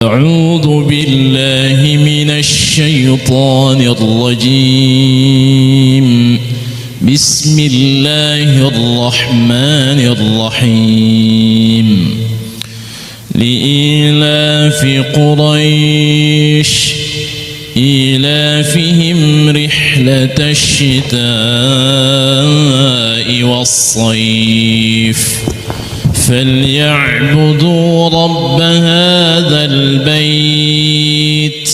أعوذ بالله من الشيطان الرجيم بسم الله الرحمن الرحيم لإيلاف قريش إيلافهم رحلة الشتاء والصيف فليعبدوا رب هذا البيت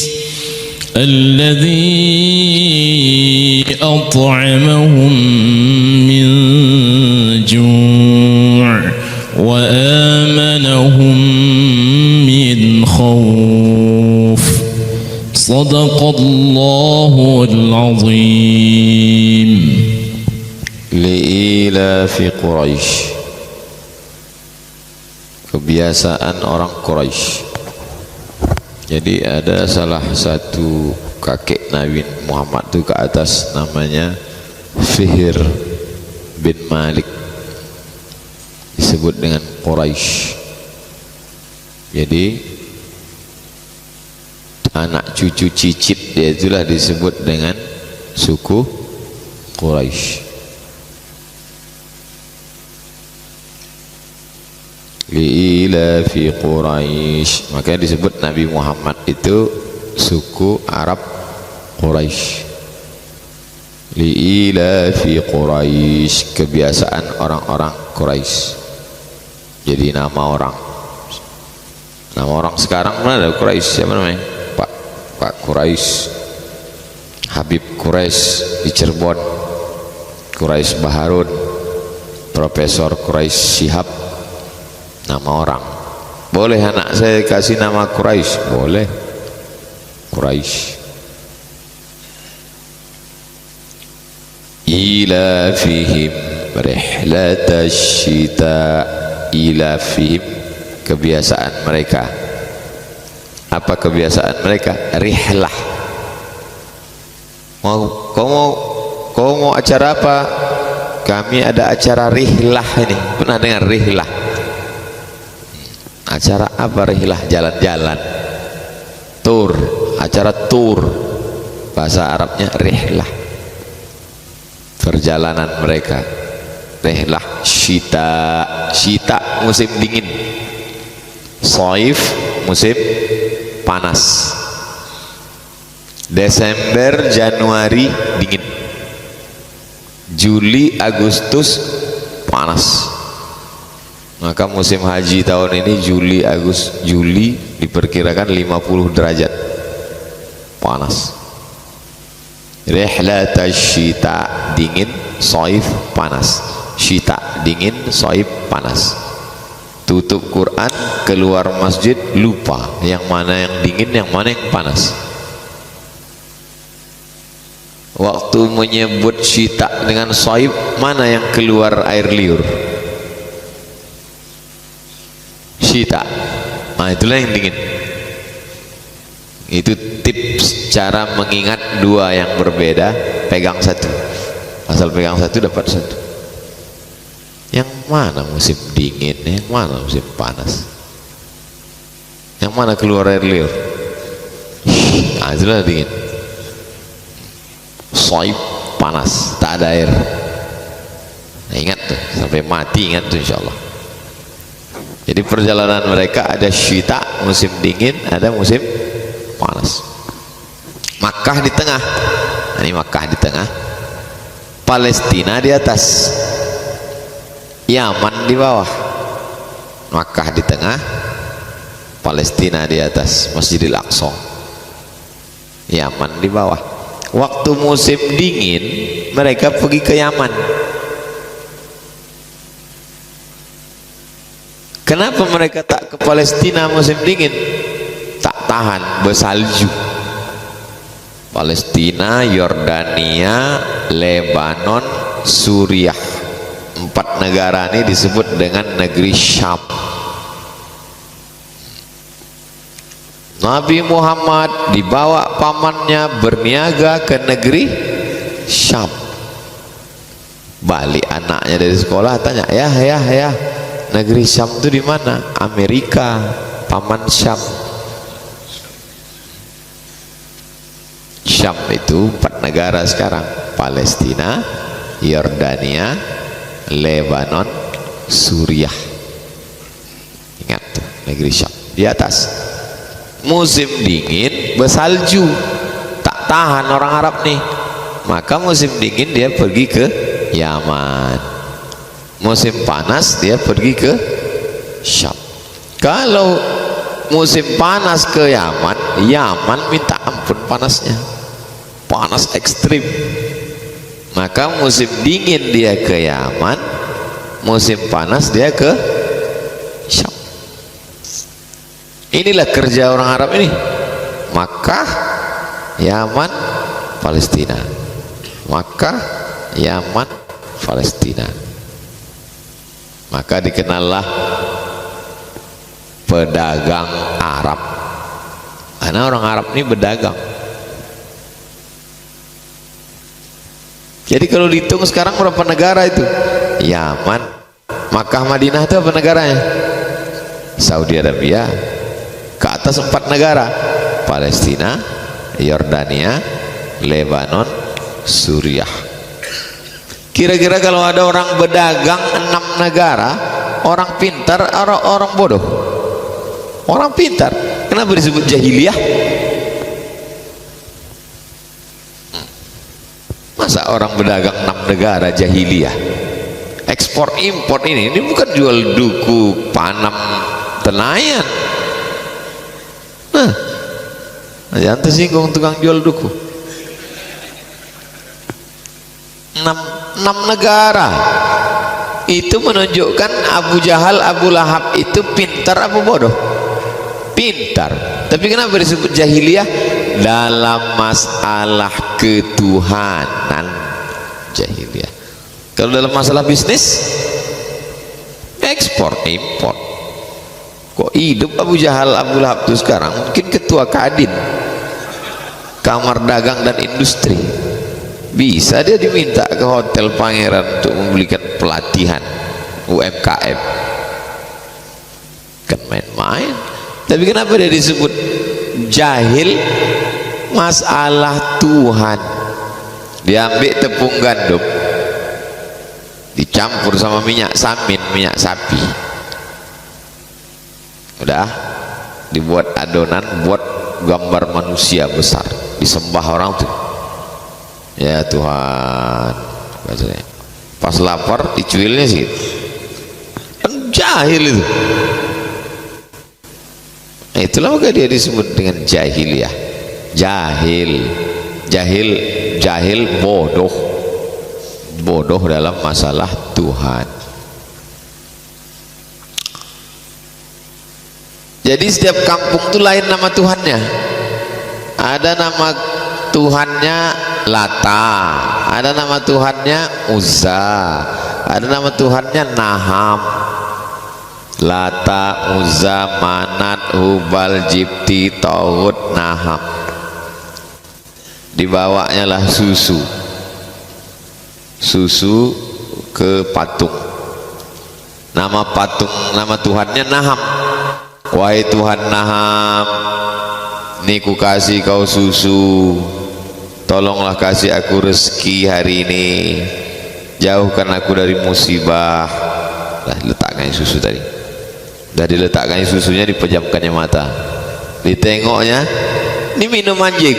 الذي أطعمهم من جوع وآمنهم من خوف صدق الله العظيم. لإيلاف قريش, kebiasaan orang Quraisy. Jadi ada salah satu kakek Nabi Muhammad itu ke atas, namanya Fihr bin Malik, disebut dengan Quraisy. Jadi anak cucu cicit dia itulah disebut dengan suku Quraisy. Li'ilafi Quraisy, makanya disebut Nabi Muhammad itu suku Arab Quraisy. Li'ilafi Quraisy, kebiasaan orang-orang Quraisy. Jadi nama orang sekarang mana ada Quraisy? Siapa namanya? Pak Quraisy, Habib Quraisy di Cirebon, Quraisy Baharun, Profesor Quraisy Shihab. Nama orang. Boleh anak saya kasih nama Quraisy? Boleh. Quraisy. Ilafihim rihlatash syita. Ilafihim, kebiasaan mereka. Apa kebiasaan mereka? Rihlah. Kau mau acara apa? Kami ada acara rihlah ini. Pernah dengar rihlah? Acara apa rihlah? Jalan-jalan, tur, acara tur, bahasa Arabnya rihlah, perjalanan mereka. Rihlah syita, syita musim dingin, saif musim panas, Desember Januari dingin, Juli Agustus panas. Maka musim haji tahun ini Juli diperkirakan 50 derajat panas. Rihlatash syita, dingin, saif panas. Syita dingin, saif panas. Tutup Quran, keluar masjid, lupa yang mana yang dingin, yang mana yang panas. Waktu menyebut syita dengan saif, mana yang keluar air liur? Syita. Nah, itulah yang dingin. Itu tips cara mengingat dua yang berbeda, pegang satu. Asal pegang satu dapat satu. Yang mana musim dingin, yang mana musim panas, yang mana keluar air liur? Nah, itulah dingin. Soib panas, tak ada air. Nah, ingat tuh, sampai mati ingat tuh insyaallah. Jadi perjalanan mereka ada syita musim dingin, ada musim panas. Makkah di tengah. Nah, ini Makkah di tengah, Palestina di atas, Yaman di bawah. Makkah di tengah, Palestina di atas, Masjidil Aqsa, Yaman di bawah. Waktu musim dingin mereka pergi ke Yaman. Kenapa mereka tak ke Palestina musim dingin? Tak tahan, bersalju. Palestina, Yordania, Lebanon, Suriah, 4 negara ini disebut dengan negeri Syam. Nabi Muhammad dibawa pamannya berniaga ke negeri Syam. Balik anaknya dari sekolah, tanya, ya negeri Syam itu di mana? Amerika, paman Syam. Syam itu 4 negara sekarang: Palestina, Yordania, Lebanon, Suriah. Ingat tuh, negeri Syam di atas. Musim dingin bersalju, tak tahan orang Arab nih, maka musim dingin dia pergi ke Yaman, musim panas dia pergi ke Syam. Kalau musim panas ke Yaman, Yaman minta ampun panasnya, panas ekstrim. Maka musim dingin dia ke Yaman, musim panas dia ke Syam. Inilah kerja orang Arab ini. Makkah, Yaman, Palestina. Makkah, Yaman, Palestina. Maka dikenallah pedagang Arab, karena orang Arab ini berdagang. Jadi kalau dihitung sekarang berapa negara itu? Yaman, Makkah, Madinah itu apa negaranya? Saudi Arabia. Ke atas 4 negara: Palestina, Yordania, Lebanon, Suriah. Kira-kira kalau ada orang berdagang 6 negara, orang pintar, orang bodoh? Orang pintar. Kenapa disebut jahiliyah? Masa orang berdagang 6 negara jahiliyah? Ekspor impor ini bukan jual duku, panam, tenayan. Nah, jangan tersinggung tukang jual duku. 6 negara itu menunjukkan Abu Jahal, Abu Lahab itu pintar apa bodoh? Pintar. Tapi kenapa disebut jahiliyah? Dalam masalah ketuhanan jahiliyah. Kalau dalam masalah bisnis, ekspor impor. Kok hidup Abu Jahal, Abu Lahab itu sekarang mungkin ketua Kadin, Kamar Dagang dan Industri. Bisa dia diminta ke Hotel Pangeran untuk memberikan pelatihan UMKM. Kan main-main. Tapi kenapa dia disebut jahil? Masalah Tuhan. Diambil tepung gandum, dicampur sama minyak samin, minyak sapi, udah dibuat adonan, buat gambar manusia besar, disembah orang tuh. Ya Tuhan, pas lapar dicuilnya sih. Kan jahil itu. Nah, itulah maka dia disebut dengan jahiliyah. Jahil bodoh, bodoh dalam masalah Tuhan. Jadi setiap kampung itu lain nama Tuhannya. Ada nama Tuhannya Lata, ada nama Tuhannya Uzza, ada nama Tuhannya Naham. Lata, Uzza, Manat, Hubal, Jibti, Tauhud, Naham. Dibawanya lah susu ke patung. Nama patung, nama Tuhannya Naham. Wahai Tuhan Naham, ini ku kasih kau susu, tolonglah kasih aku rezeki hari ini, jauhkan aku dari musibah. Lah letakkan susu tadi, dah diletakkan susunya, dipejamkannya mata, ditengoknya, ini minum anjing,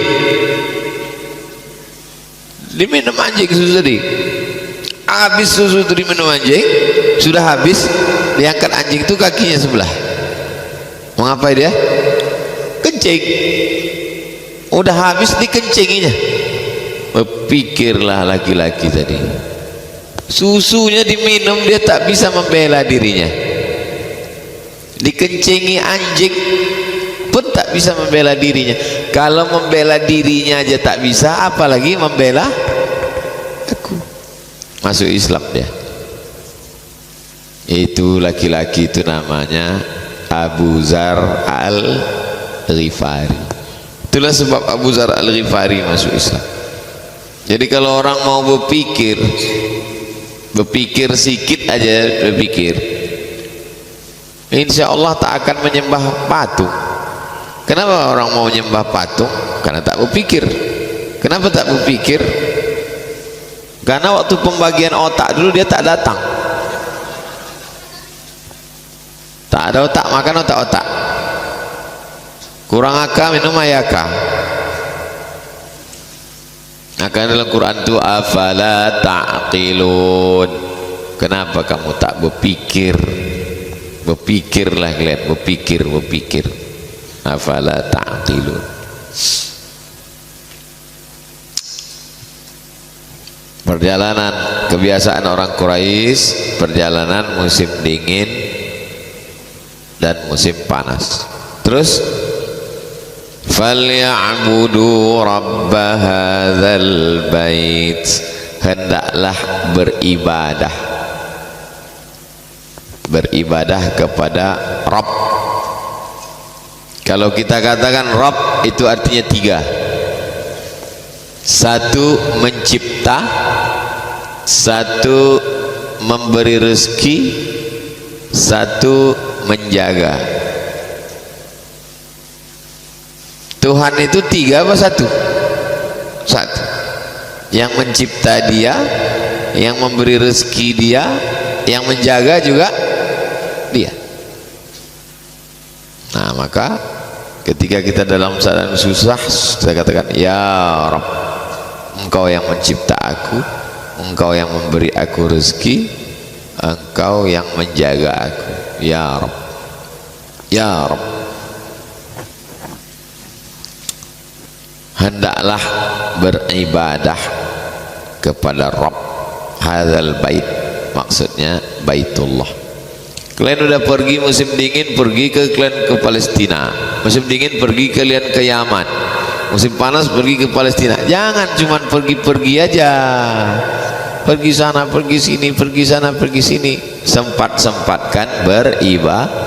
diminum anjing susu tadi. Habis susu itu diminum anjing, sudah habis, diangkat anjing itu kakinya sebelah. Mau ngapain dia? Kencing. Udah habis dikencinginya. Berpikirlah laki-laki tadi, susunya diminum, dia tak bisa membela dirinya. Dikencingi anjing pun tak bisa membela dirinya. Kalau membela dirinya aja tak bisa, apalagi membela aku. Masuk Islam dia. Itu laki-laki itu namanya Abu Zar Al-Ghifari. Itulah sebab Abu Zar Al-Ghifari masuk Islam. Jadi kalau orang mau berpikir sikit aja, berpikir, insya Allah tak akan menyembah patung. Kenapa orang mau menyembah patung? Karena tak berpikir. Kenapa tak berpikir? Karena waktu pembagian otak dulu dia tak datang. Tak ada otak, makan otak-otak. Kurang aka, minum ayaka. Maka dalam Quran itu afala ta'qilun. Kenapa kamu tak berpikir? Berpikirlah kalian, berpikir. Afala ta'qilun. Perjalanan kebiasaan orang Quraisy, perjalanan musim dingin dan musim panas. Terus falya'budu rabb hadzal bait, hendaklah beribadah kepada Rabb. Kalau kita katakan Rabb itu artinya tiga. Satu mencipta, satu memberi rezeki, satu menjaga. Tuhan itu tiga apa satu? Satu. Yang mencipta dia, yang memberi rezeki dia, yang menjaga juga dia. Nah, maka ketika kita dalam keadaan susah, kita katakan ya Rabb, Engkau yang mencipta aku, Engkau yang memberi aku rezeki, Engkau yang menjaga aku. Ya Rabb, ya Rabb. Hendaklah beribadah kepada Rabb hadzal bait, maksudnya Baitullah. Kalian udah pergi musim dingin, pergi ke Palestina. Musim dingin pergi kalian ke Yaman. Musim panas pergi ke Palestina. Jangan cuman pergi-pergi aja. Pergi sana, pergi sini, pergi sana, pergi sini. Sempat-sempatkan beribadah.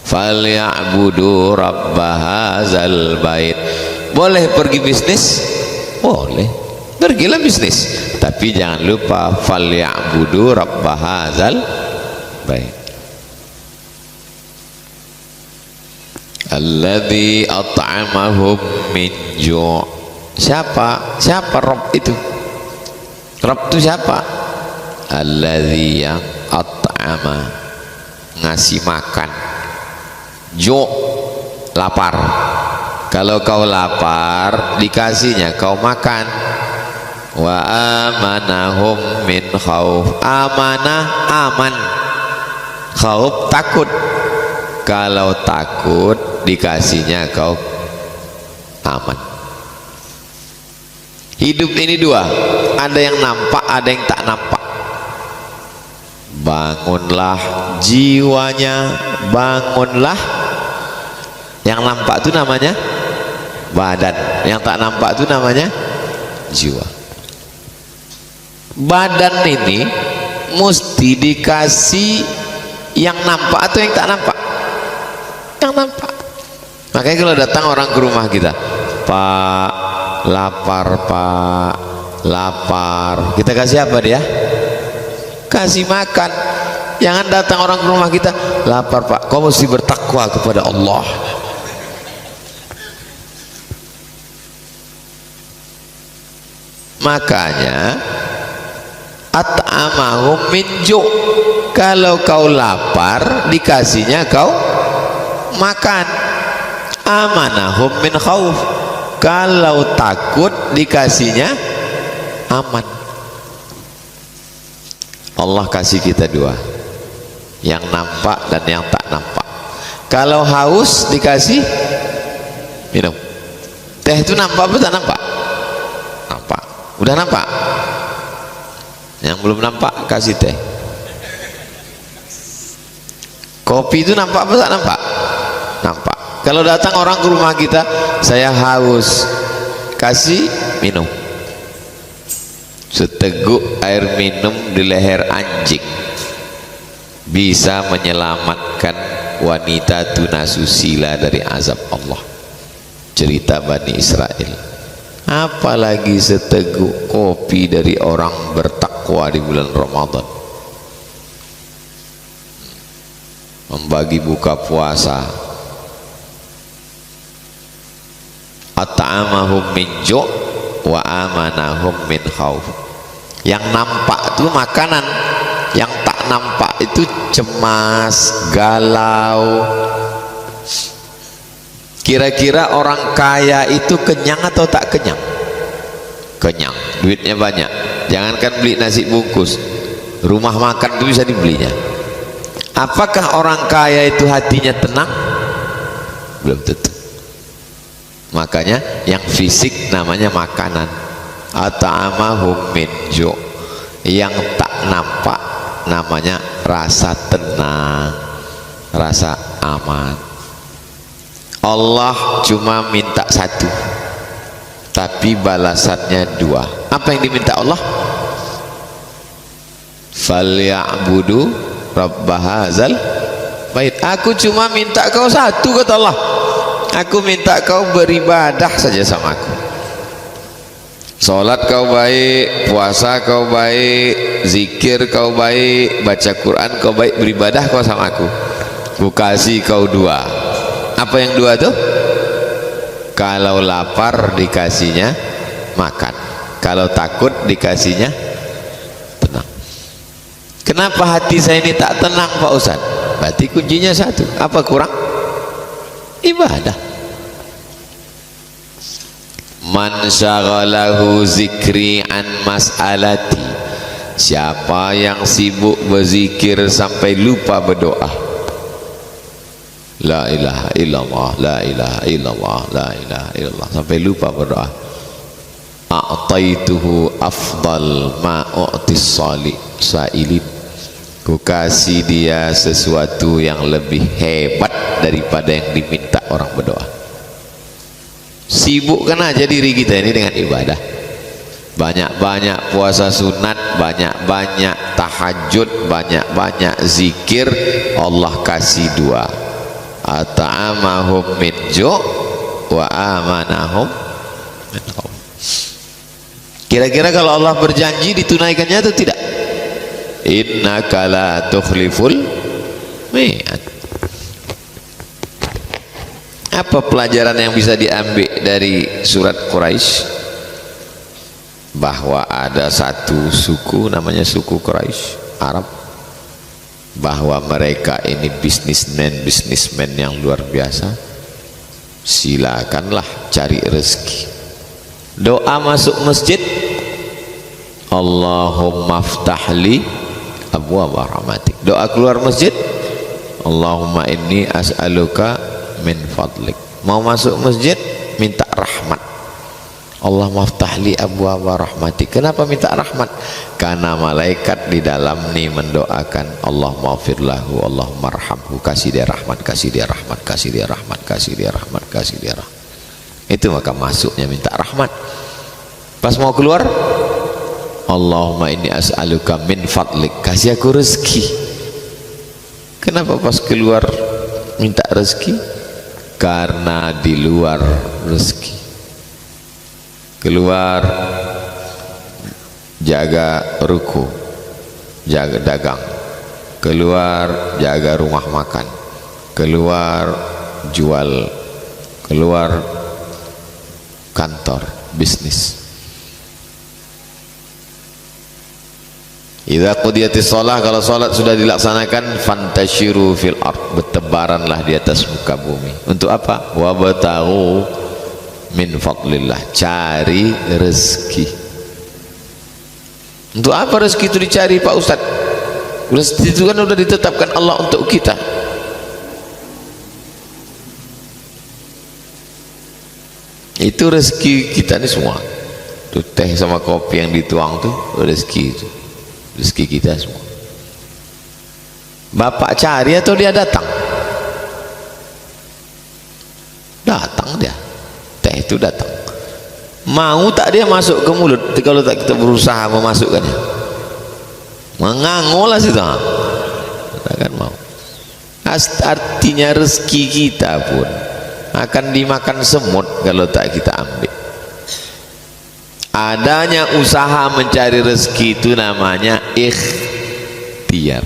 Falya'budu rabb hadzal bait. Boleh pergi bisnis? Boleh. Pergilah bisnis. Tapi jangan lupa falya'budu rabb hadzal bait. Alladzi at'amahum min ju'. Siapa Rabb itu? Rabb itu siapa? Alladzi yang at'ama, ngasih makan. Ju', lapar. Kalau kau lapar, dikasihnya kau makan. Wa amanahum min khauf. Amanah, aman. Khauf, takut. Kalau takut, dikasihnya kau aman. Hidup ini dua, ada yang nampak, ada yang tak nampak. Bangunlah jiwanya, bangunlah. Yang nampak itu namanya badan, yang tak nampak itu namanya jiwa. Badan ini mesti dikasih yang nampak atau yang tak nampak? Yang nampak. Makanya kalau datang orang ke rumah kita, Pak, lapar Pak, lapar, kita kasih apa dia? Kasih makan. Jangan datang orang ke rumah kita, lapar Pak, kau mesti bertakwa kepada Allah. Makanya at'amahum min ju', kalau kau lapar dikasihnya kau makan. Amanahum min khauf, kalau takut dikasihnya aman. Allah kasih kita dua, yang nampak dan yang tak nampak. Kalau haus dikasih minum. Teh itu nampak apa tak nampak? Nampak. Udah nampak? Yang belum nampak kasih teh. Kopi itu nampak apa tak nampak? Nampak. Kalau datang orang ke rumah kita, saya haus, kasih minum. Seteguk air minum di leher anjing bisa menyelamatkan wanita tunasusila dari azab Allah. Cerita Bani Israel. Apalagi seteguk kopi dari orang bertakwa di bulan Ramadan, membagi buka puasa. at'amahum min ju' wa amanahum min khauf. Yang nampak itu makanan, yang tak nampak itu cemas, galau. Kira-kira orang kaya itu kenyang atau tak kenyang? Kenyang, duitnya banyak. Jangankan beli nasi bungkus, rumah makan itu bisa dibelinya. Apakah orang kaya itu hatinya tenang? Belum tentu. Makanya yang fisik namanya makanan. At'amahum min ju'. Yang tak nampak namanya rasa tenang, rasa aman. Allah cuma minta satu, tapi balasannya dua. Apa yang diminta Allah? Falya'budu rabb hadzal bait. Aku cuma minta kau satu, kata Allah. Aku minta kau beribadah saja sama aku. Salat kau baik, puasa kau baik, zikir kau baik, baca Quran kau baik, beribadah kau sama aku. Ku kasih kau dua. Apa yang dua tuh? Kalau lapar dikasihnya makan, kalau takut dikasihnya tenang. Kenapa hati saya ini tak tenang, Pak Ustaz? Berarti kuncinya satu. Apa kurang? Ibadah. Man syaghalahu zikri an mas'alati. Siapa yang sibuk berzikir sampai lupa berdoa. La ilaha illallah, la ilaha illallah, la ilaha illallah, sampai lupa berdoa. A'taituhu afdal ma u'tis sa'ilin. Ku kasih dia sesuatu yang lebih hebat daripada yang diminta orang berdoa. Sibukkan aja diri kita ini dengan ibadah. Banyak-banyak puasa sunat, banyak-banyak tahajud, banyak-banyak zikir. Allah kasih dua. At'amahum min ju' wa amanahum min khauf. Kira-kira kalau Allah berjanji ditunaikannya atau tidak? Innaka la tukhliful mi'ad. Apa pelajaran yang bisa diambil dari surat Quraisy? Bahwa ada satu suku namanya suku Quraisy Arab, bahwa mereka ini bisnismen yang luar biasa. Silakanlah cari rezeki. Doa masuk masjid, Allahumma ftahli abwaaba rahmatik. Doa keluar masjid, Allahumma inni as'aluka min fadlik. Mau masuk masjid minta rahmat, Allah maftahli abwaaba rahmatik. Kenapa minta rahmat? Karena malaikat di dalam nih mendoakan Allah maghfirlahu, Allah marhamhu, kasih dia rahmat, kasih dia rahmat, kasih dia rahmat, kasih dia rahmat, kasih dia rahmat. Itu maka masuknya minta rahmat. Pas mau keluar, Allahumma inni as'aluka min fadlik, kasih aku rezeki. Kenapa pas keluar minta rezeki? Karena di luar rezeki. Keluar jaga ruku, jaga dagang, keluar jaga rumah makan, keluar jual, keluar kantor, bisnis. Idza qudiyatis shalah, kalau salat sudah dilaksanakan, fantashiru fil ard, bertebaranlah di atas muka bumi. Untuk apa? Wabtaghu min fadlillah, cari rezeki. Untuk apa rezeki itu dicari, Pak Ustaz? Rezeki itu kan sudah ditetapkan Allah untuk kita. Itu rezeki kita ini semua. Itu teh sama kopi yang dituang tuh rezeki itu. Rezeki kita semua. Bapak cari atau dia datang? Datang dia. Teh itu datang. Mau tak dia masuk ke mulut kalau tak kita berusaha memasukkannya? Mengangolah situ. Takkan mau. Artinya rezeki kita pun akan dimakan semut kalau tak kita ambil. Adanya usaha mencari rezeki itu namanya ikhtiar.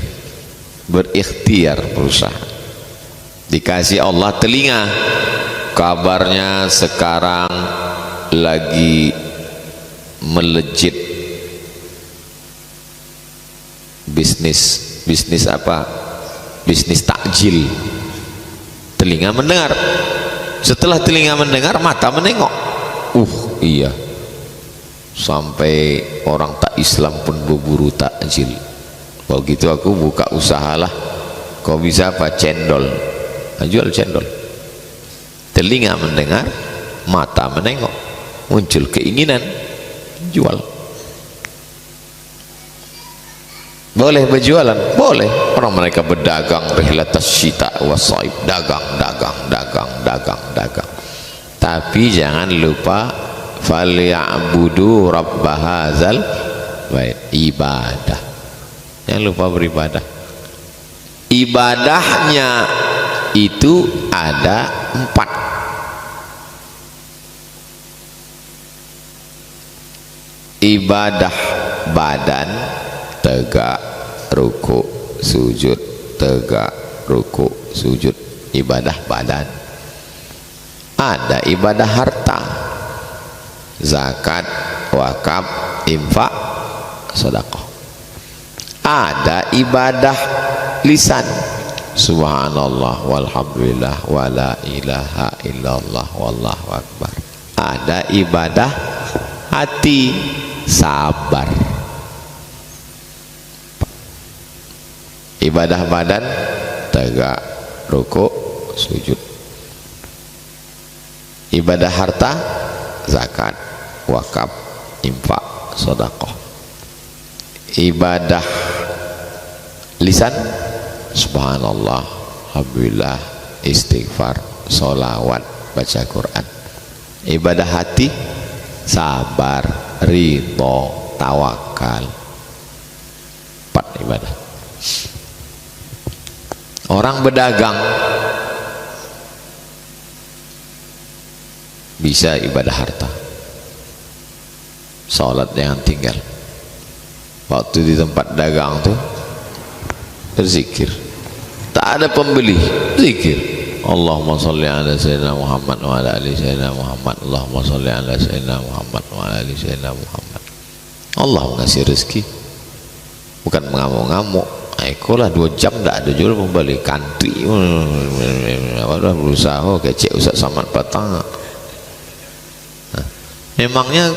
Berikhtiar, berusaha. Dikasih Allah telinga, kabarnya sekarang lagi melejit bisnis apa? Bisnis takjil. Telinga mendengar, setelah telinga mendengar mata menengok. Iya, sampai orang tak Islam pun berburu takjil. Kalau gitu aku buka usahalah. Kau bisa apa? Cendol. Jual cendol. Telinga mendengar, mata menengok, muncul keinginan, jual. Boleh berjualan? Boleh. Orang mereka berdagang rihlatas syita wasaib, dagang. Tapi jangan lupa falyabudu rabb hadzal bait, ibadah. Jangan lupa beribadah. Ibadahnya itu ada 4. Ibadah badan, tegak, ruku, sujud, tegak, ruku, sujud. Ibadah badan. Ada ibadah harta, zakat, wakaf, infak, sedekah. Ada ibadah lisan, subhanallah walhamdulillah wala ilaha illallah wallahu akbar. Ada ibadah hati, sabar. Ibadah badan, tegak, rukuk, sujud. Ibadah harta, zakat, wakaf, infak, sedekah. Ibadah lisan, subhanallah, alhamdulillah, istighfar, sholawat, baca Quran. Ibadah hati, sabar, ridho, tawakal. 4 ibadah. Orang berdagang bisa ibadah harta, sholat jangan tinggal. Waktu di tempat dagang tuh berzikir, tak ada pembeli, zikir Allahumma sholli ala sayyidina Muhammad wa ala ali sayyidina Muhammad, Allahumma sholli ala sayyidina Muhammad wa ala ali sayyidina Muhammad. Allah ngasih rezeki, bukan mengamuk-ngamuk. Ekolah 2 jam tak ada jual pembeli, kantri waduh berusaha kecek Ustaz Samad Patang. Memangnya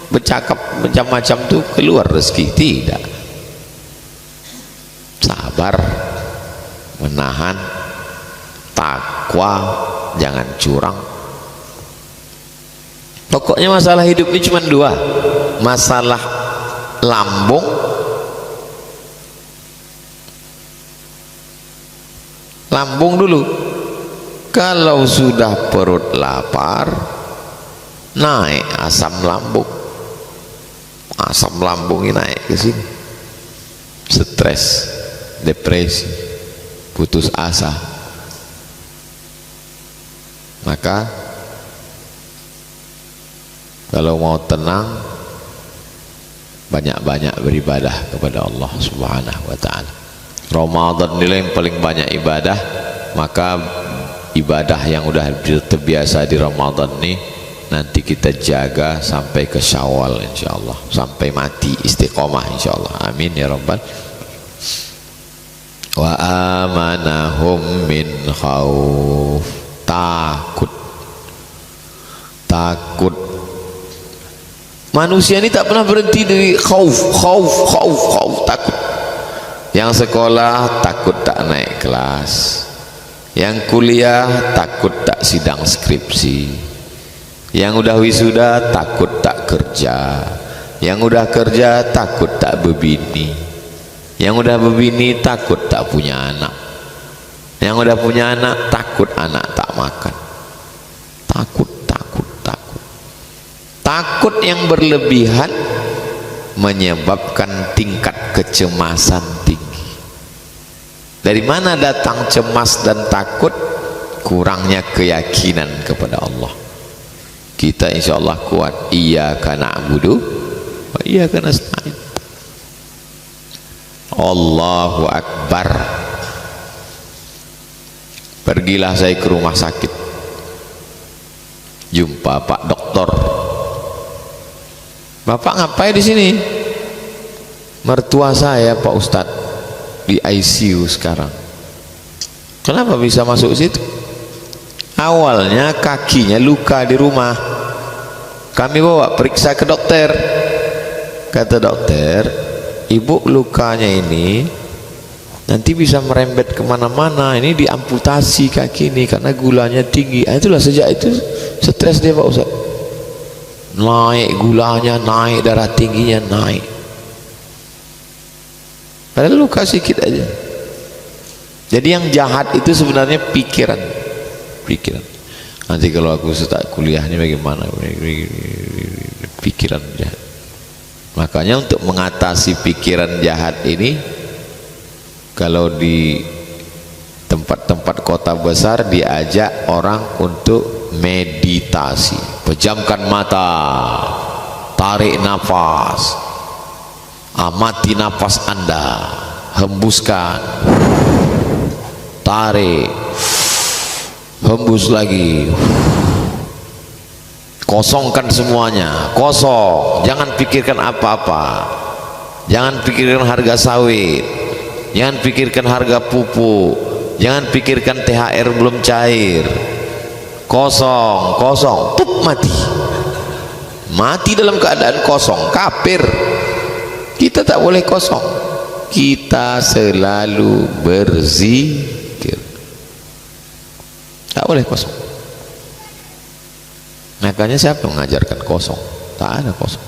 bercakap macam-macam tuh keluar rezeki? Tidak. Sabar, menahan, takwa, jangan curang. Pokoknya masalah hidup ini cuma 2. Masalah lambung dulu. Kalau sudah perut lapar, naik asam lambung ini naik ke sini, stres, depresi, putus asa. Maka kalau mau tenang, banyak-banyak beribadah kepada Allah Subhanahu wa ta'ala. Ramadan nilai yang paling banyak ibadah. Maka ibadah yang udah terbiasa di Ramadan ini nanti kita jaga sampai ke Syawal insyaallah, sampai mati istiqomah insyaallah. Amin ya rabbal. Wa amanahum min khauf, takut. Manusia ini tak pernah berhenti dari khauf, takut. Yang sekolah takut tak naik kelas, yang kuliah takut tak sidang skripsi, yang udah wisuda takut tak kerja, yang udah kerja takut tak berbini, yang udah berbini takut tak punya anak, yang udah punya anak takut anak tak makan. Takut yang berlebihan menyebabkan tingkat kecemasan tinggi. Dari mana datang cemas dan takut? Kurangnya keyakinan kepada Allah. Kita insya Allah kuat. Iyyaka na'budu wa iyyaka nasta'in. Allahu Akbar. Pergilah saya ke rumah sakit, jumpa Pak Doktor. Bapak ngapain di sini? Mertua saya Pak Ustadz di ICU sekarang. Kenapa bisa masuk situ? Awalnya kakinya luka di rumah, kami bawa periksa ke dokter. Kata dokter, ibu lukanya ini nanti bisa merembet kemana-mana, ini diamputasi kaki ini karena gulanya tinggi. Itulah sejak itu stres dia Pak Ustaz, naik gulanya, naik darah tingginya naik, padahal luka sedikit aja. Jadi yang jahat itu sebenarnya pikiran. Nanti kalau aku start kuliahnya bagaimana, pikiran jahat. Makanya untuk mengatasi pikiran jahat ini, kalau di tempat-tempat kota besar diajak orang untuk meditasi, pejamkan mata, tarik nafas, amati nafas Anda, hembuskan, tarik, hembus lagi, kosongkan semuanya, kosong, jangan pikirkan apa-apa, jangan pikirkan harga sawit, jangan pikirkan harga pupuk, jangan pikirkan THR belum cair, kosong, tup, mati dalam keadaan kosong, kafir. Kita tak boleh kosong, kita selalu berzikir, tak boleh kosong. Makanya siapa mengajarkan kosong? Tak ada kosong.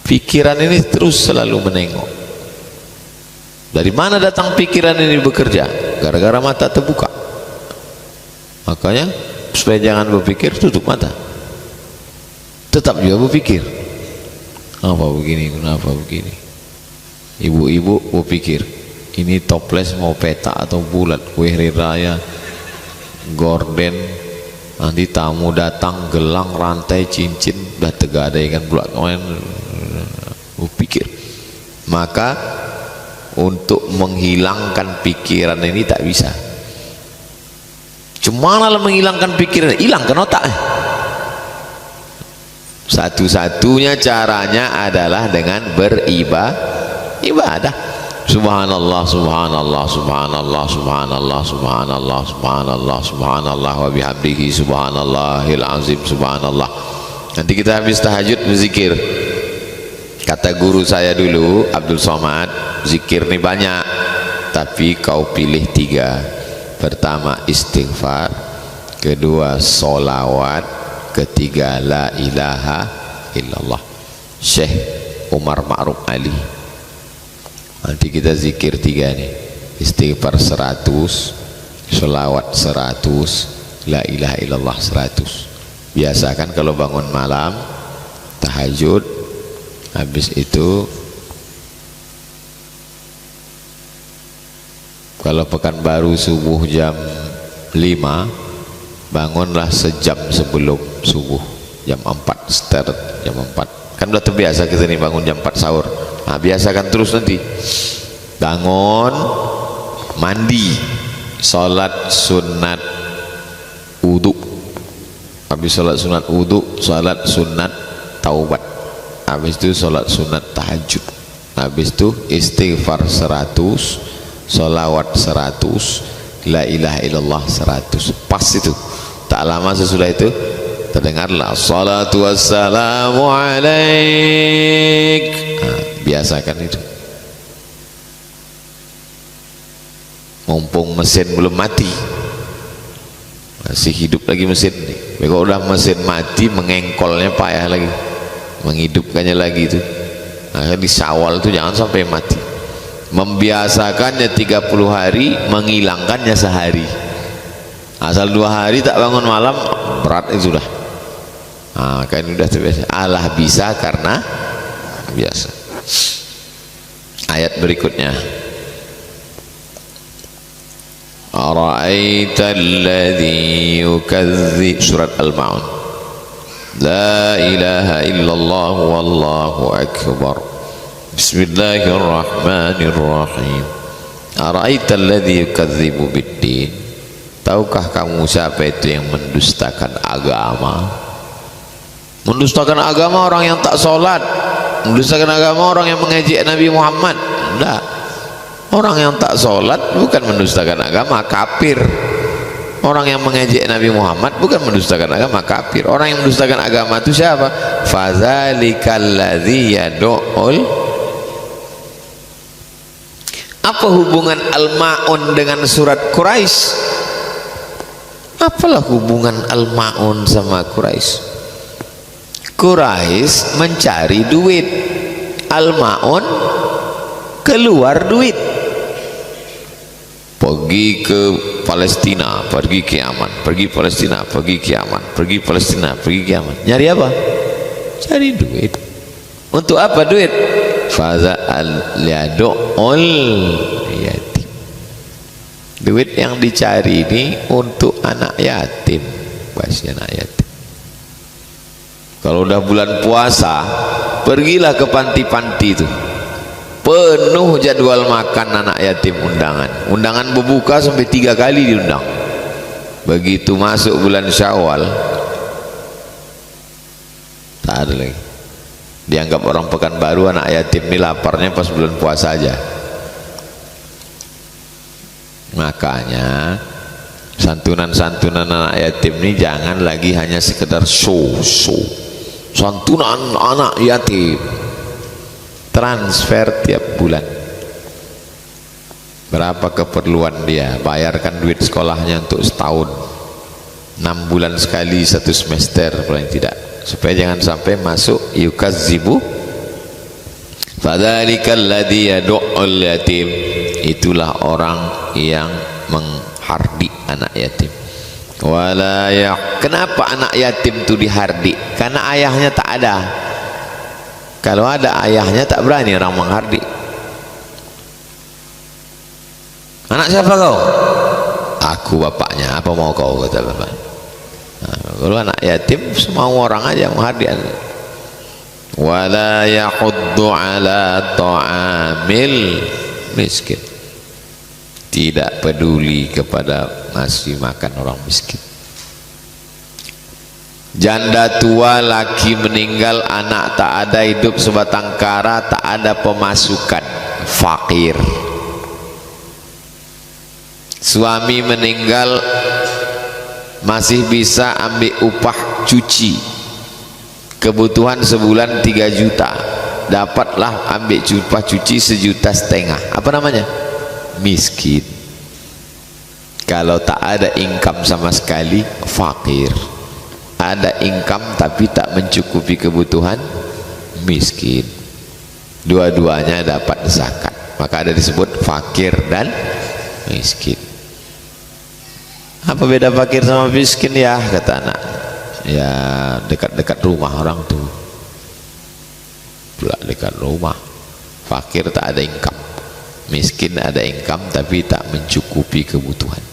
Pikiran ini terus selalu menengok. Dari mana datang pikiran ini bekerja? Gara-gara mata terbuka. Makanya supaya jangan berpikir, tutup mata. Tetap juga berpikir. Apa begini? Kenapa begini? Ibu-ibu berpikir, ini toples mau petak atau bulat? Kue hari raya, gorden, nanti tamu datang, gelang, rantai, cincin, udah tegadaikan pula kemarin. Berpikir. Maka untuk menghilangkan pikiran ini tak bisa. Cuma lah menghilangkan pikiran, hilangkan otak. Satu-satunya caranya adalah dengan beribadah. Subhanallah, subhanallah, subhanallah, subhanallah, subhanallah, subhanallah, subhanallah, wa bihamdihi subhanallahil azim, subhanallah. Nanti kita habis tahajud berzikir. Kata guru saya dulu, Abdul Somad, zikir ini banyak, tapi kau pilih 3. Pertama istighfar, kedua solawat, ketiga la ilaha illallah. Syekh Umar Ma'ruf Ali. Nanti kita zikir 3 nih, istighfar 100, solawat 100, la ilaha illallah 100. Biasakan kalau bangun malam tahajud, habis itu kalau Pekanbaru subuh jam 5, bangunlah sejam sebelum subuh, jam 4 start, jam 4 kan udah terbiasa kita nih bangun jam 4 sahur. Nah biasakan terus, nanti bangun, mandi, sholat sunat wudu, habis sholat sunat wudu, sholat sunat taubat, habis itu sholat sunat tahajud, habis itu istighfar 100, sholawat 100, la ilaha illallah 100. Pas itu. Tak lama sesudah itu terdengarlah salatu wassalamu alaik. Nah, biasakan itu. Mumpung mesin belum mati, masih hidup lagi mesin nih. Kalau udah mesin mati, mengengkolnya payah lagi, menghidupkannya lagi itu. Nah, di Syawal itu jangan sampai mati. Membiasakannya 30 hari, menghilangkannya sehari. Asal 2 hari tak bangun malam, berat itu sudah. Nah, kan udah terbiasa. Allah bisa karena biasa. Ayat berikutnya, ara'aital ladzi yukadzdzib, surat Al-Ma'un. La ilaha illallah wallahu akbar. Bismillahirrahmanirrahim. Ara'aital ladzi yukadzibu biddin. tahukah kamu siapa itu yang mendustakan agama? Mendustakan agama orang yang tak sholat, mendustakan agama orang yang mengejek Nabi Muhammad. Enggak, orang yang tak sholat bukan mendustakan agama, kafir. Orang yang mengejek Nabi Muhammad bukan mendustakan agama, kafir. Orang yang mendustakan agama itu siapa? Fadzalikal ladzi yad'ul. Apa hubungan Al-Ma'un dengan surat Quraisy? Apalah hubungan Al-Ma'un sama Quraisy? Quraisy mencari duit, Al-Ma'un keluar duit. Pergi ke Palestina, pergi ke Yaman, pergi Palestina, pergi ke Yaman, pergi Palestina, pergi ke Yaman. Nyari apa? Cari duit. Untuk apa duit? Faza al-yadul yatim. Duit yang dicari ini untuk anak yatim, bahasnya anak yatim. Kalau udah bulan puasa, pergilah ke panti-panti itu, penuh jadwal makan anak yatim, undangan berbuka sampai 3 kali diundang. Begitu masuk bulan Syawal, tak ada lagi. Dianggap orang Pekanbaru, anak yatim ini laparnya pas bulan puasa aja. Makanya santunan-santunan anak yatim ini jangan lagi hanya sekedar show. Santunan anak yatim, transfer tiap bulan. Berapa keperluan dia, bayarkan duit sekolahnya untuk setahun, 6 bulan sekali 1 semester paling tidak, supaya jangan sampai masuk yukadzibu. Fadzalikal ladzi yad'ul yatim. Itulah orang yang menghardik anak yatim. Kenapa anak yatim itu dihardik? Karena ayahnya tak ada. Kalau ada ayahnya tak berani orang menghardik. Anak siapa kau? Aku bapaknya. Apa mau kau, kata bapak. Nah, kalau anak yatim semua orang aja menghardik. Wala yahuddu ala ta'amil miskin. Tidak peduli kepada ngasih makan orang miskin. Janda tua, laki meninggal, anak tak ada, hidup sebatang kara, tak ada pemasukan, fakir. Suami meninggal, masih bisa ambil upah cuci, kebutuhan sebulan 3 juta, dapatlah ambil upah cuci 1,5 juta. Apa namanya? Miskin. Kalau tak ada income sama sekali, fakir. Ada income tapi tak mencukupi kebutuhan, miskin. Dua-duanya dapat zakat, maka ada disebut fakir dan miskin. Apa beda fakir sama miskin ya, kata anak? Ya dekat-dekat rumah orang tuh, pula dekat rumah. Fakir tak ada income, miskin ada income tapi tak mencukupi kebutuhan.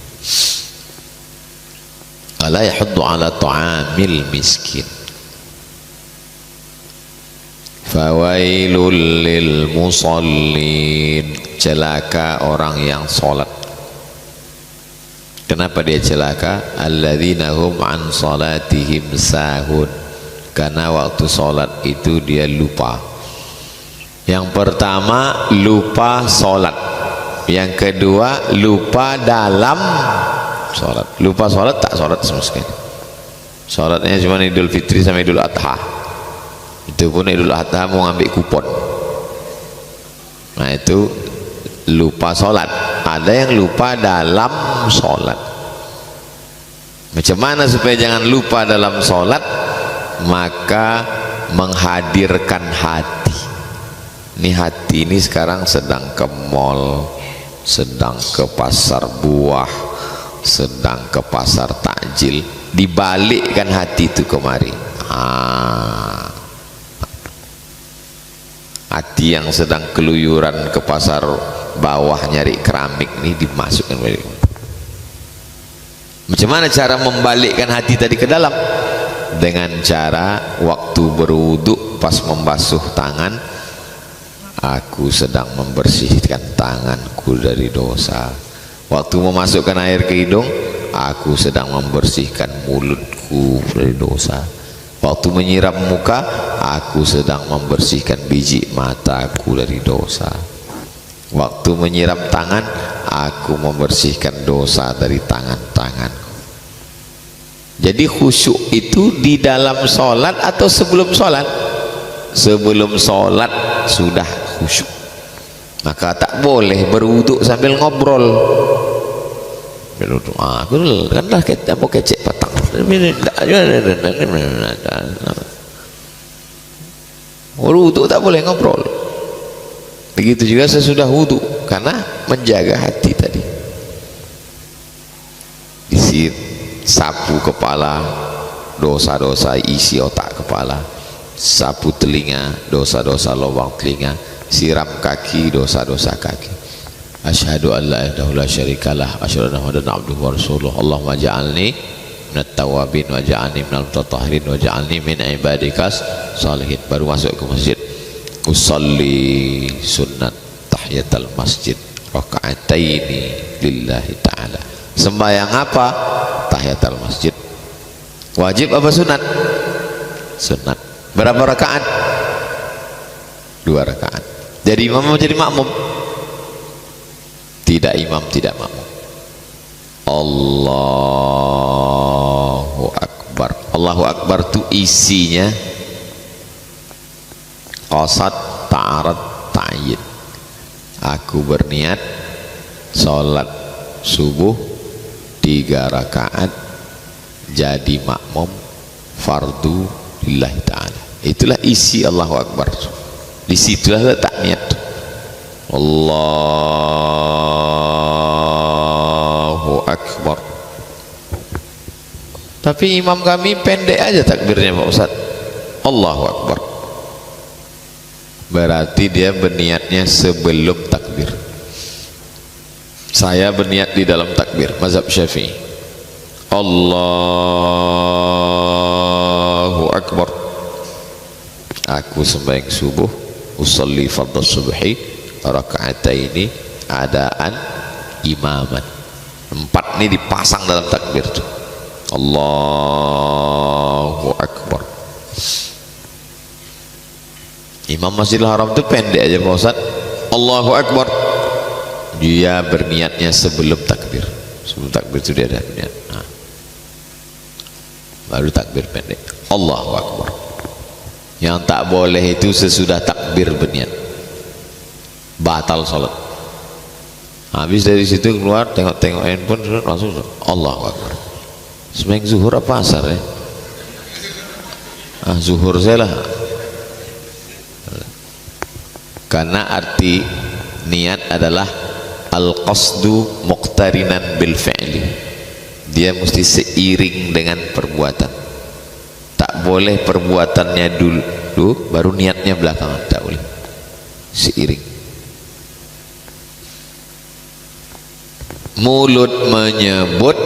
Ala yahuddu ala ta'amil miskin. Fawailul lil musallin. Celaka orang yang salat. Kenapa dia celaka? Alladzina hum an salatihim sahun. Karena waktu salat itu dia lupa. Yang pertama lupa salat, yang kedua lupa dalam salat. Lupa salat, tak salat sama sekali. Salatnya cuma Idul Fitri sama Idul Adha. Itu pun Idul Adha mau ngambil kupon. Nah itu lupa salat. Ada yang lupa dalam salat. Macam mana supaya jangan lupa dalam salat? Maka menghadirkan hati. Ini hati ini sekarang sedang ke mall, sedang ke pasar buah, sedang ke pasar takjil, dibalikkan hati itu kemari. Hati yang sedang keluyuran ke pasar bawah nyari keramik ini dimasukkan balik. Macam mana cara membalikkan hati tadi ke dalam? Dengan cara waktu berwudu pas membasuh tangan, aku sedang membersihkan tanganku dari dosa. Waktu memasukkan air ke hidung, aku sedang membersihkan mulutku dari dosa. Waktu menyiram muka, aku sedang membersihkan biji mataku dari dosa. Waktu menyiram tangan, aku membersihkan dosa dari tangan-tanganku. Jadi khusyuk itu di dalam sholat atau sebelum sholat? Sebelum sholat sudah khusyuk. Maka tak boleh berwuduk sambil ngobrol. Aku kan dah mau kecek petang. Berwuduk tak boleh ngobrol. Begitu juga sesudah wudhu, karena menjaga hati tadi. Isi sapu kepala, dosa-dosa isi otak kepala. Sapu telinga, dosa-dosa lubang telinga. Siram kaki, dosa-dosa kaki. Asyhadu an la ilaha illallah syarikalah, asyhadu anna muhammadan abduhu wa rasuluh. Allahumma ja'alni minat tawabin wa ja'alni minal mutatahhirin wa ja'alni min ibadikas salihin. Baru masuk ke masjid, usalli sunnat tahiyatul masjid raka'ataini lillahi ta'ala. Sembahyang apa? Tahiyatul masjid. Wajib apa sunat? Sunat. Berapa rakaat? 2 rakaat. Jadi imam mau jadi makmum? Tidak imam, tidak makmum. Allahu Akbar. Allahu Akbar itu isinya qasad, ta'arad, ta'yin. Aku berniat sholat subuh 3 rakaat jadi makmum fardu lillahi ta'ala. Itulah isi Allahu Akbar. Disitulah letak niat. Allahu Akbar. Tapi imam kami pendek aja takbirnya Pak Ustaz. Allahu Akbar. Berarti dia berniatnya sebelum takbir. Saya berniat di dalam takbir, mazhab Syafi'i. Allahu Akbar. Aku sembahyang subuh, usolli fardhu subhi raka'ataini adaan imaman. 4 ini dipasang dalam takbir tuh. Allahu Akbar. Imam Masjidil Haram itu pendek aja Pak Ustaz. Allahu Akbar. Dia berniatnya sebelum takbir. Sebelum takbir itu dia ada niat. Nah. Baru takbir pendek. Allahu Akbar. Yang tak boleh itu sesudah takbir berniat. Batal salat. Habis dari situ keluar tengok-tengok handphone langsung Allahu Akbar. Sembahyang zuhur apa asar ya? Zuhur saya lah. Karena arti niat adalah al-qasdu muqtarinan bil fi'li. Dia mesti seiring dengan perbuatan. Tak boleh perbuatannya dulu baru niatnya belakangan, tak boleh. Seiring. Mulut menyebut,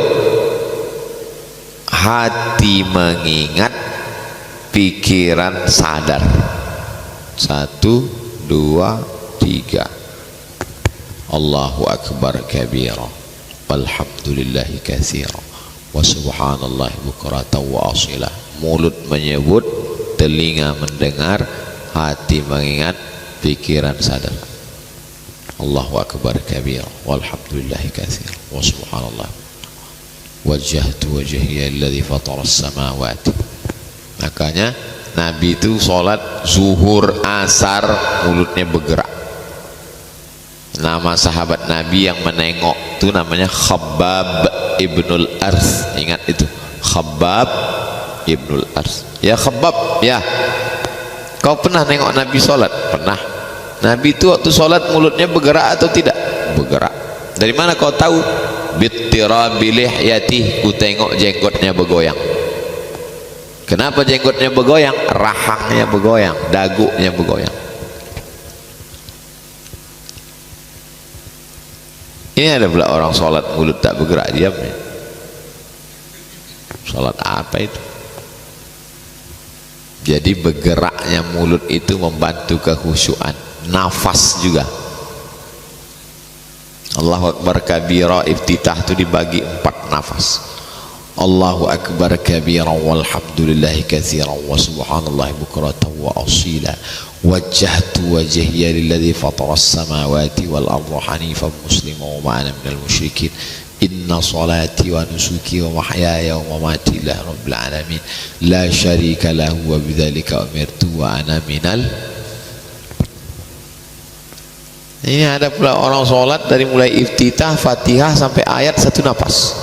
hati mengingat, pikiran sadar. 1, 2, 3. Allahu Akbar kabira walhamdulillahi katsira wa subhanallahi bukratan wa asila. Mulut menyebut, telinga mendengar, hati mengingat, pikiran sadar. Allahu Akbar kabira walhamdulillahi katsira wa subhanallah wajjahtu wajhiya alladhi fatara as-samawati. Makanya Nabi itu sholat zuhur asar mulutnya bergerak. Nama sahabat Nabi yang menengok itu namanya Khabbab ibnul Arth. Ingat itu, Khabbab ibnul Arth. Ya Khabbab, ya kau pernah nengok Nabi sholat? Pernah. Nabi itu waktu sholat mulutnya bergerak atau tidak? Bergerak. Dari mana kau tahu? Bittirabi lihyatihi, ku tengok jenggotnya bergoyang. Kenapa jenggotnya bergoyang? Rahangnya bergoyang, dagunya bergoyang. Ini ada pula orang sholat mulut tak bergerak, diam ya. Sholat apa itu? Jadi bergeraknya mulut itu membantu kekhusyuan. Nafas juga. Allahu Akbar kabira, iftitah itu dibagi 4 nafas. Allahu Akbar kabira walhamdulillahi katsiran wa subhanallahi bukratan wa asila. Wajjahtu wajhiya lilladzi fatara as-samawati wal arda hanifan musliman wa ma ana minal musyrikin. Inna salati wa nusuki wa mahyaya wa mamati lillahi rabbil alamin la syarika lahu wa bidzalika umirtu wa ana minal. Ini ada pula orang sholat dari mulai iftitah Fatihah sampai ayat 1 nafas.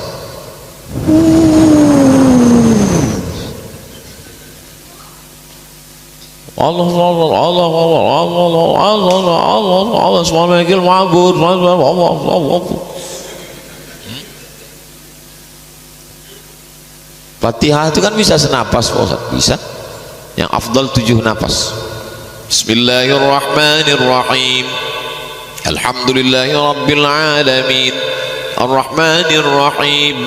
Allah Allah Allah Allah Allah Allah Allah Allah subhanakal ma'bud. Fatihah itu kan bisa senapas Pak Ustaz, bisa. Yang afdal 7 nafas. Bismillahirrahmanirrahim. Alhamdulillahi rabbil alamin. Ar-Rahmanir Rahim.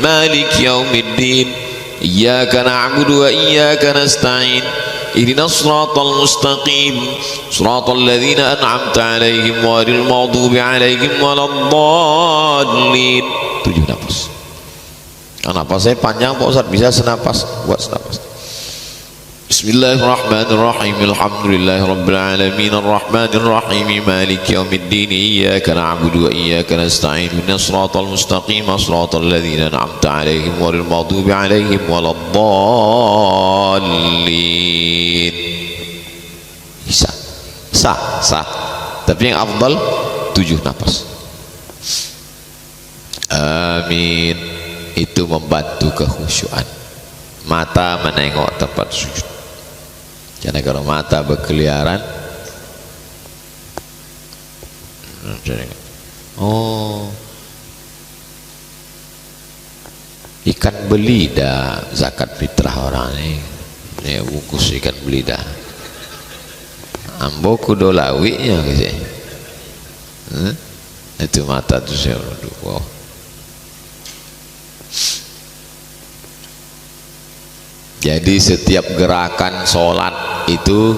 Malik yaumiddin. Iyyaka na'budu wa iyyaka nasta'in. Ihdinas siratal mustaqim. Siratal ladzina an'amta 'alaihim ghairil maghdubi 'alaihim waladdallin. 7 nafas. Karena napasnya panjang Pak Ustaz, bisa senapas, buat senapas. Bismillahirrahmanirrahim. Alhamdulillahi rabbil alamin. Ar-Rahmanir Rahim. Maliki yaumiddin. Iyyaka na'budu wa iyyaka nasta'in. Ihdinas siratal mustaqim. Siratal ladzina an'amta 'alaihim ghairil maghdubi 'alaihim waladdallin. Bisa. Sah. Tapi yang afdal 7 nafas. Amin. Itu membantu kekhusyuan. Mata menengok tempat sujud. Karena kalau mata berkeliaran, oh, ikan belida zakat fitrah orang ini bungkus ikan belida. Ambo kudo lawinya gitu. Itu mata tuh saya wow. Jadi setiap gerakan sholat itu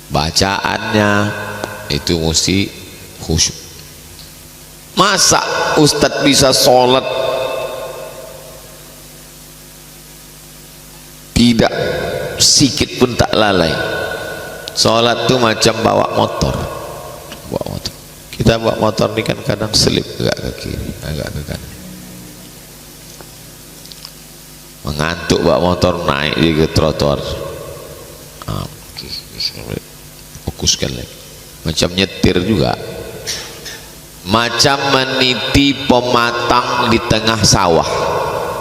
bacaannya itu mesti khusyuk. Masa Ustadz bisa sholat tidak sikit pun tak lalai? Sholat tuh macam bawa motor. Kita bawa motor ini kan kadang selip agak ke kiri, agak ke kanan. Mengantuk bawa motor, naik dia ke trotoar, fokuskan lagi. Macam nyetir juga, macam meniti pematang di tengah sawah.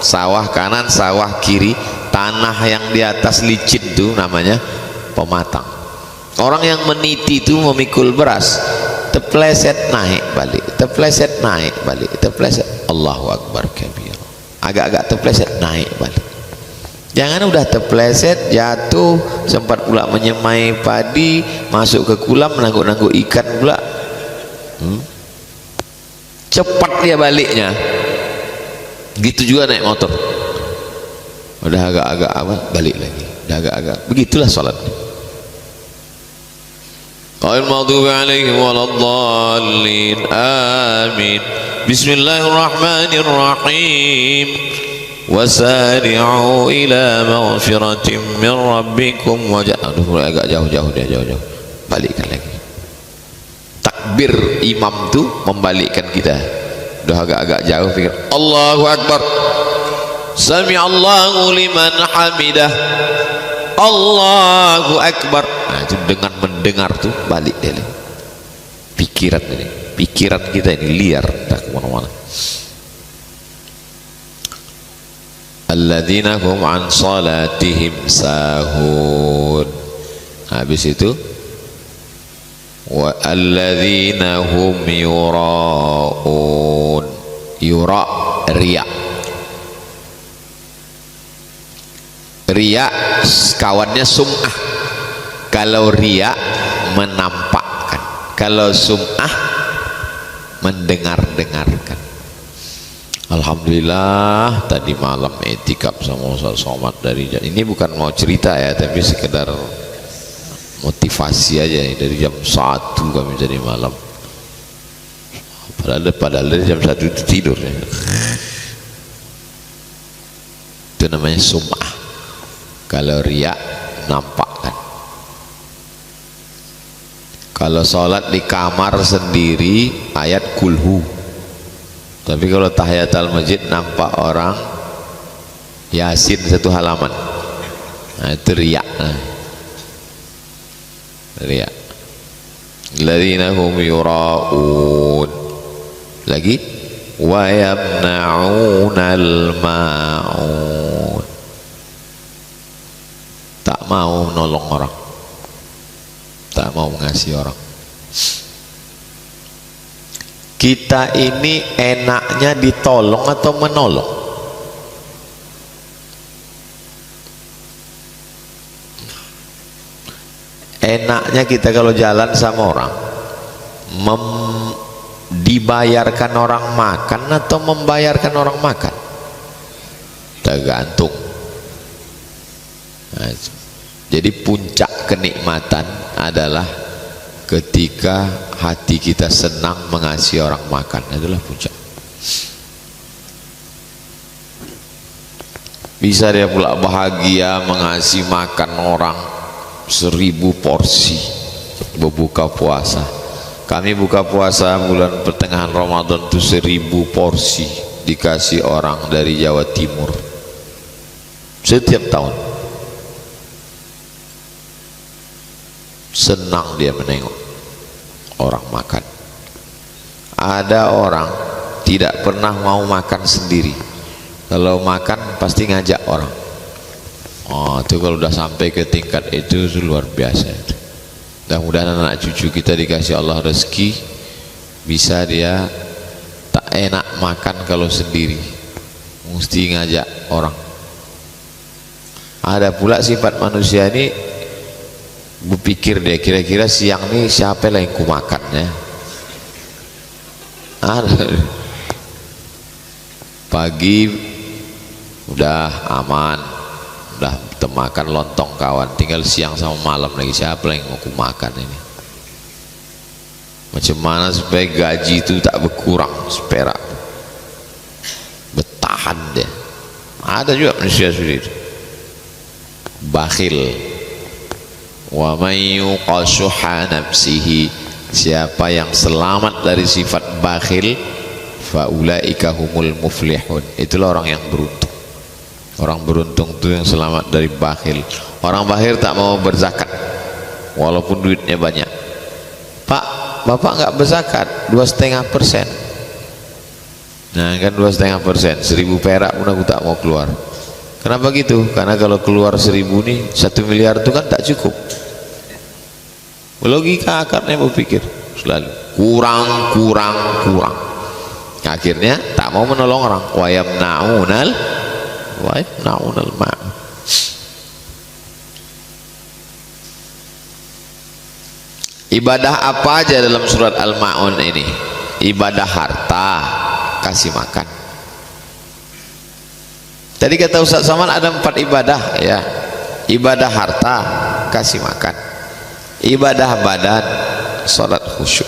Sawah kanan, sawah kiri, tanah yang di atas licin itu namanya pematang. Orang yang meniti itu memikul beras, terpleset naik balik, terpleset naik balik, terpleset. Allahu Akbar kabir. Agak-agak terpleset naik balik. Jangan udah terpleset jatuh, sempat pula menyemai padi, masuk ke kolam menangguk-nangguk ikan pula. Cepat dia baliknya. Gitu juga naik motor. Udah agak-agak apa balik lagi. Udah agak-agak. Begitulah salat. Ghairil maghdubi 'alaihim waladdallin. Amin. Bismillahirrahmanirrahim. Wasari'u ila maghfiratin min rabbikum wa aduh agak jauh-jauh dia, jauh-jauh. Balikkan lagi. Takbir imam tu membalikkan kita. Udah agak-agak jauh pikir Allahu Akbar. Sami'allahu liman hamidah. Allahu Akbar. Nah, itu dengan mendengar tuh balik dia lagi. Pikiran kita ini liar dah kemana-mana. Alladzina hum an salatihim sahun. Habis itu wa alladzina hum yura'un. Yura riya. Riya kawannya sum'ah. Kalau riya menampakkan, kalau sum'ah mendengar-dengarkan. Alhamdulillah tadi malam etikaf sama Ustaz Somad dari jam, ini bukan mau cerita ya, tapi sekedar motivasi aja nih. Dari jam 1 kami jadi malam padahal dari jam 1 itu tidur ya. Itu namanya sum'ah. Kalau riya nampak kan. Kalau sholat di kamar sendiri ayat kulhu, tapi kalau tahiyatul masjid nampak orang Yasin 1 halaman. Nah, itu riya. Riya. Alladzina hum yura'un. Lagi wa yamna'unal ma'un. Tak mau nolong orang, tak mau mengasihi orang. Kita ini enaknya ditolong atau menolong? Enaknya kita kalau jalan sama orang dibayarkan orang makan atau membayarkan orang makan? Tergantung. Nah, jadi puncak kenikmatan adalah ketika hati kita senang mengasihi orang makan, itulah puncak. Bisa dia pula bahagia mengasihi makan orang 1000 porsi berbuka puasa. Kami buka puasa bulan pertengahan Ramadan itu 1000 porsi dikasih orang dari Jawa Timur setiap tahun. Senang dia menengok orang makan. Ada orang tidak pernah mau makan sendiri, kalau makan pasti ngajak orang. Oh, itu kalau udah sampai ke tingkat itu luar biasa. Mudah-mudahan anak cucu kita dikasih Allah rezeki, bisa dia tak enak makan kalau sendiri, mesti ngajak orang. Ada pula sifat manusia ini, berpikir dia kira-kira siang ini siapa yang ku makan ya. Ada. Pagi udah aman, udah makan lontong kawan, tinggal siang sama malam lagi siapa yang mau ku makan ini. Macam mana supaya gaji itu tak berkurang seperak, bertahan dia. Ada juga manusia seperti itu, bakhil. Wa may yuqashuha nafsihi, siapa yang selamat dari sifat bakhil, fa ulaika humul muflihun, itulah orang yang beruntung. Orang beruntung itu yang selamat dari bakhil. Orang bakhil tak mau berzakat walaupun duitnya banyak. Pak, bapak nggak berzakat 2,5%. Nah kan 2,5%, 1000 perak pun aku tak mau keluar. Kenapa gitu? Karena kalau keluar 1000 nih 1 miliar itu kan tak cukup. Logika akarnya berpikir selalu kurang. Akhirnya tak mau menolong orang. Wa yamna'unal ma'un. Ibadah apa aja dalam surat Al-Ma'un ini? Ibadah harta, kasih makan. Tadi kata Ustaz Saman ada 4 ibadah ya. Ibadah harta, kasih makan. Ibadah badan, salat khusyuk.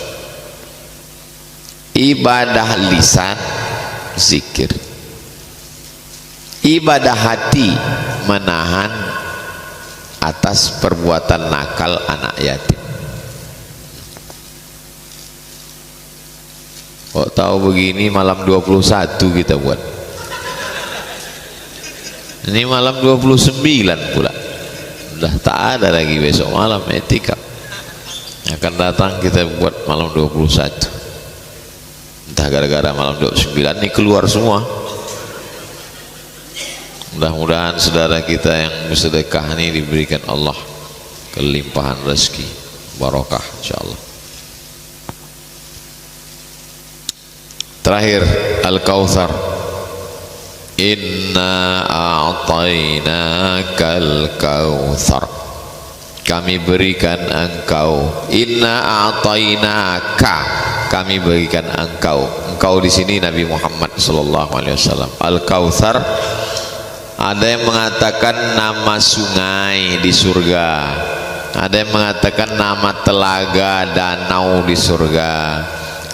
Ibadah lisan, zikir. Ibadah hati, menahan atas perbuatan nakal anak yatim. Kok tahu begini malam 21 kita buat. Ini malam 29 pula. Udah tak ada lagi besok malam etika. Akan datang kita buat malam 21. Entah gara-gara malam 29 ini keluar semua. Mudah-mudahan saudara kita yang bersedekah ini diberikan Allah kelimpahan rezeki, barokah insyaallah. Terakhir Al-Kautsar. Inna a'tainakal kautsar, kami berikan engkau. Inna a'tainaka, kami berikan engkau. Engkau di sini Nabi Muhammad sallallahu alaihi wasallam. Al-Kautsar, ada yang mengatakan nama sungai di surga, ada yang mengatakan nama telaga danau di surga,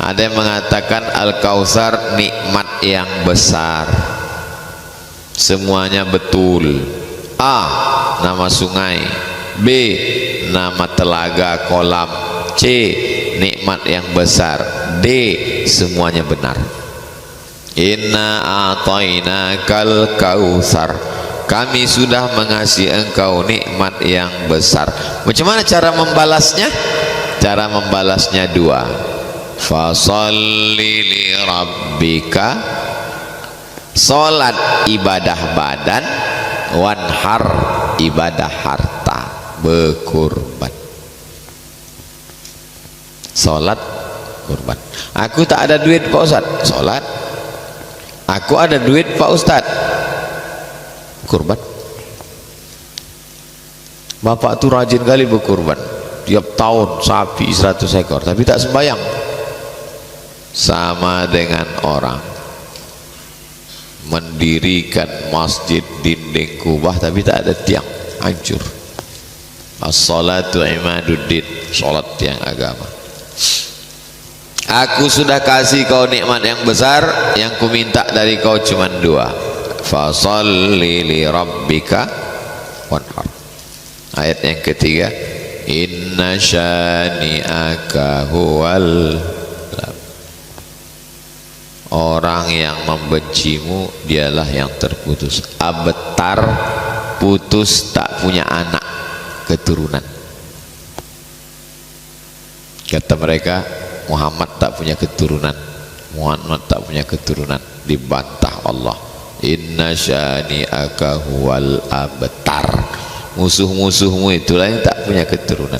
Ada yang mengatakan Al-Kautsar nikmat yang besar. Semuanya betul. A, nama sungai. B, nama telaga kolam. C, nikmat yang besar. D, semuanya benar. Inna a'tainakal kautsar, kami sudah mengasihi engkau nikmat yang besar. Macam mana cara membalasnya? Cara membalasnya dua. Fasalli li rabbika, salat ibadah badan, wanhar ibadah harta, berkurban. Salat kurban. Aku tak ada duit Pak Ustaz, salat. Aku ada duit Pak Ustaz, kurban. Bapak tuh rajin kali berkurban, tiap tahun sapi 100 ekor, tapi tak sembahyang. Sama dengan orang mendirikan masjid dinding kubah tapi tak ada tiang, hancur. As-salatu imaduddin, salat tiang agama. Aku sudah kasih kau nikmat yang besar, yang ku minta dari kau cuma dua. Fasalli li rabbika wanhar. Ayat yang ketiga, inna syani'aka huwal, orang yang membencimu dialah yang terputus. Abtar, putus, tak punya anak keturunan. Kata mereka Muhammad tak punya keturunan, Muhammad tak punya keturunan. Dibantah Allah, inna syani'aka huwal abtar, musuh-musuhmu itulah yang tak punya keturunan.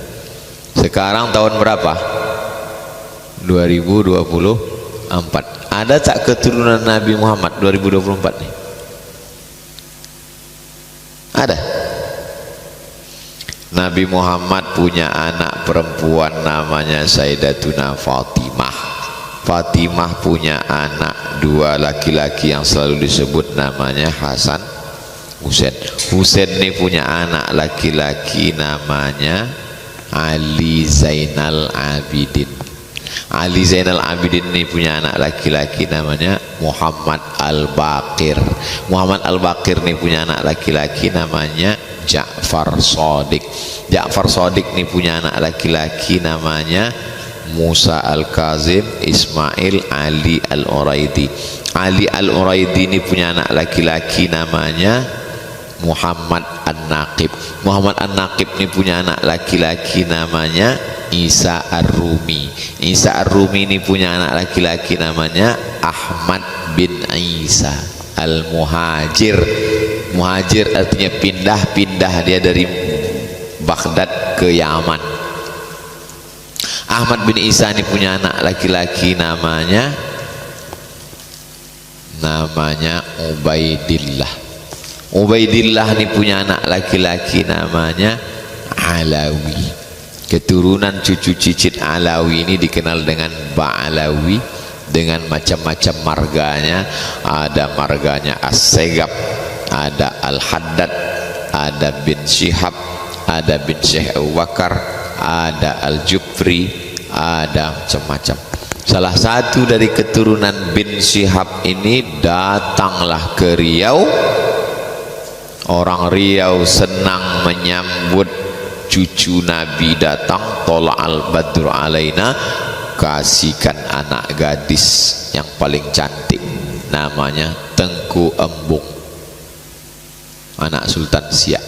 Sekarang tahun berapa? 2024. Ada tak keturunan Nabi Muhammad 2024 nih? Ada. Nabi Muhammad punya anak perempuan namanya Sayyidatuna Fatimah. Fatimah punya anak dua laki-laki yang selalu disebut namanya Hasan, Husain. Husain ini punya anak laki-laki namanya Ali Zainal Abidin. Ali Zainal Abidin ini punya anak laki-laki namanya Muhammad Al-Baqir. Muhammad Al-Baqir ini punya anak laki-laki namanya Ja'far Shadiq. Ja'far Shadiq ini punya anak laki-laki namanya Musa Al-Kazim, Ismail Ali Al-Uraidi. Ali Al-Uraidi ini punya anak laki-laki namanya Muhammad An-Naqib. Muhammad An-Naqib ini punya anak laki-laki namanya Isa Ar-Rumi. Isa Ar-Rumi ini punya anak laki-laki namanya Ahmad bin Isa Al-Muhajir. Muhajir artinya pindah-pindah, dia dari Baghdad ke Yaman. Ahmad bin Isa ini punya anak laki-laki namanya Ubaidillah. Ubaidillah ini punya anak laki-laki namanya Alawi. Keturunan cucu cicit Alawi ini dikenal dengan Ba'alawi, dengan macam-macam marganya. Ada marganya As-Segab, ada Al-Haddad, ada bin Syihab, ada bin Syekh Abu Bakar, ada Al-Jufri, ada macam-macam. Salah satu dari keturunan bin Syihab ini datanglah ke Riau. Orang Riau senang menyambut cucu Nabi datang. Tola al-badru alaina, kasihkan anak gadis yang paling cantik, namanya Tengku Embung, anak Sultan Siak.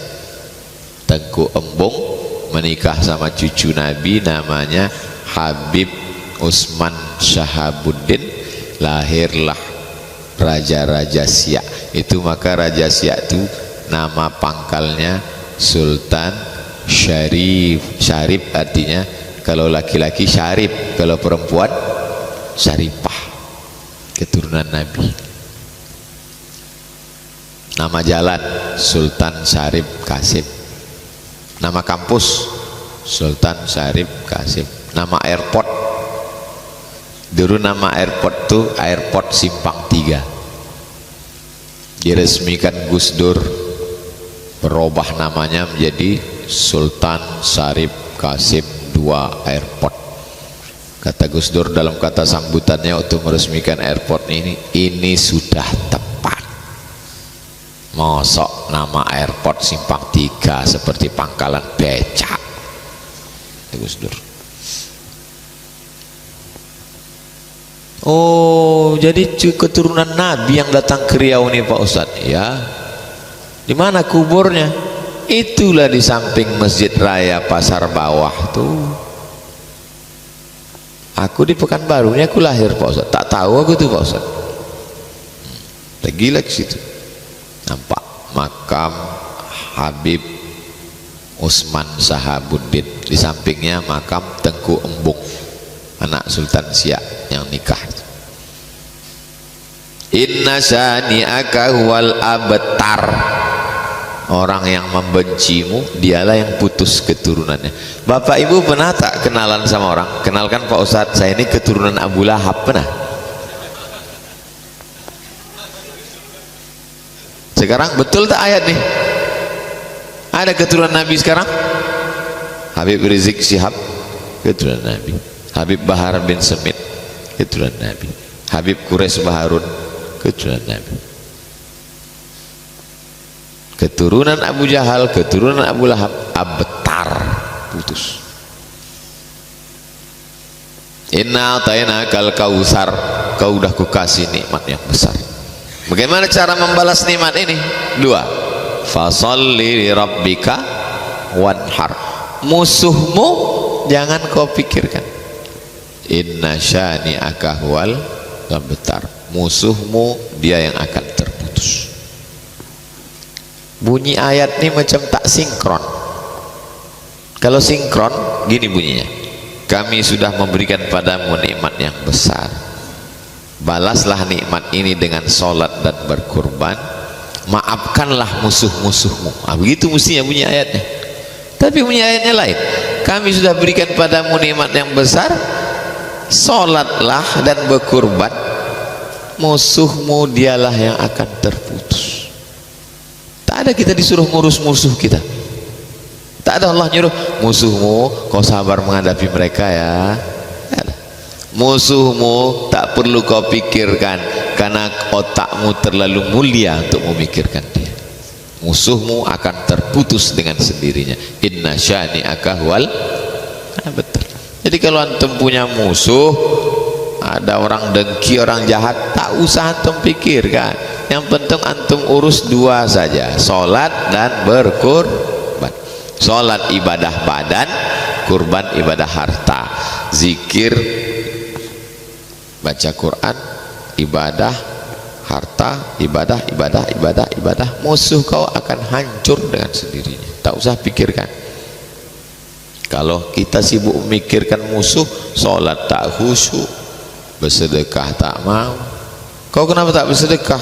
Tengku Embung menikah sama cucu Nabi namanya Habib Usman Syahabuddin. Lahirlah Raja-Raja Siak itu. Maka Raja Siak itu nama pangkalnya Sultan Syarif. Syarif artinya kalau laki-laki Syarif, kalau perempuan Syarifah, keturunan Nabi. Nama jalan Sultan Syarif Kasim. Nama kampus Sultan Syarif Kasim. Nama airport, dulu nama airport tuh Airport Simpang 3. Diresmikan Gus Dur, berubah namanya menjadi Sultan Syarif Kasim II Airport. Kata Gus Dur dalam kata sambutannya waktu meresmikan airport ini sudah tepat. Mosok nama airport Simpang 3 seperti pangkalan becak. Gus Dur. Oh, jadi keturunan Nabi yang datang ke Riau nih Pak Ustadz. Ya. Di mana kuburnya? Itulah di samping Masjid Raya Pasar Bawah tuh. Aku di Pekanbaru ini aku lahir Pak Ustadz. Tak tahu aku tuh Pak Ustadz. Lagi ke situ. Nampak makam Habib Usman Sahabuddin. Di sampingnya makam Tengku Embung, anak Sultan Siak yang nikah. Inna syani'aka huwal abtar. Orang yang membencimu dialah yang putus keturunannya. Bapak ibu pernah tak kenalan sama orang? Kenalkan Pak Ustadz, saya ini keturunan Abu Lahab. Pernah? Sekarang betul tak ayat nih? Ada keturunan Nabi sekarang? Habib Rizik Syihab, keturunan Nabi. Habib Bahar bin Semit, keturunan Nabi. Habib Quraisy Baharun, keturunan Nabi. Keturunan Abu Jahal, keturunan Abu Lahab, abtar, putus. Inna atainakal kautsar, kau udah kukasih nikmat yang besar. Bagaimana cara membalas nikmat ini? 2. Fasholli li rabbika wanhar. Musuhmu jangan kau pikirkan. Inna syani'aka huwal abtar. Musuhmu dia yang akan terputus. Bunyi ayat ini macam tak sinkron. Kalau sinkron gini bunyinya, kami sudah memberikan padamu nikmat yang besar, balaslah nikmat ini dengan sholat dan berkurban, maafkanlah musuh-musuhmu. Begitu mestinya bunyi ayatnya. Tapi bunyi ayatnya lain. Kami sudah berikan padamu nikmat yang besar, sholatlah dan berkurban, musuhmu dialah yang akan terputus. Tak ada kita disuruh ngurus musuh kita. Tak ada Allah nyuruh musuhmu kau sabar menghadapi mereka ya. Musuhmu tak perlu kau pikirkan karena otakmu terlalu mulia untuk memikirkan dia. Musuhmu akan terputus dengan sendirinya. Inna syani'aka huwal abtar. Jadi kalau antum punya musuh, ada orang dengki, orang jahat, tak usah antum pikirkan. Yang penting antum urus 2 saja, sholat dan berkurban. Sholat ibadah badan, kurban ibadah harta. Zikir, baca Quran, ibadah harta, ibadah. Musuh kau akan hancur dengan sendirinya. Tak usah pikirkan. Kalau kita sibuk memikirkan musuh, sholat tak khusyuk, bersedekah tak mau. Kau kenapa tak bersedekah?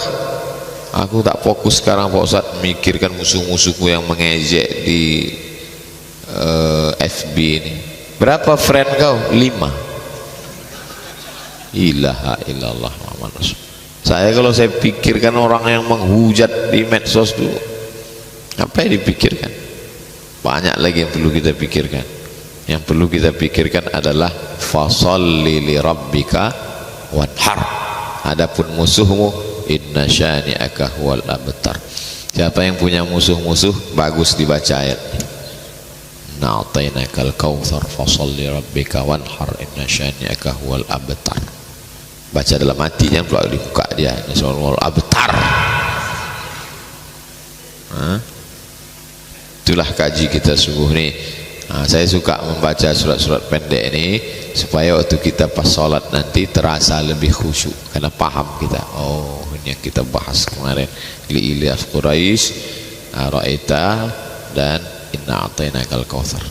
Aku tak fokus sekarang Pak Ustadz memikirkan musuh-musuhku yang mengejek di FB ini. Berapa friend kau? 5. Ilaha illallah Muhammad Rasul. Kalau saya pikirkan orang yang menghujat di medsos dulu, apa yang dipikirkan? Banyak lagi yang perlu kita pikirkan. Yang perlu kita pikirkan adalah fasholli li rabbika wanhar. Adapun musuhmu, inna syani'aka huwal abtar. Siapa yang punya musuh-musuh, bagus dibaca ayat ini. Inna atainakal kautsar fasholli rabbika wanhar inna syani'aka huwal abtar. Baca dalam hati, jangan pula dibuka dia. Inna syani'aka huwal abtar. Itulah kaji kita subuh ni. Saya suka membaca surat-surat pendek ini supaya waktu kita pas sholat nanti terasa lebih khusyuk, karena paham kita. Oh, ini yang kita bahas kemarin, li Ilyas Quraisy, Ra'aita dan inna a'tainakal kautsar.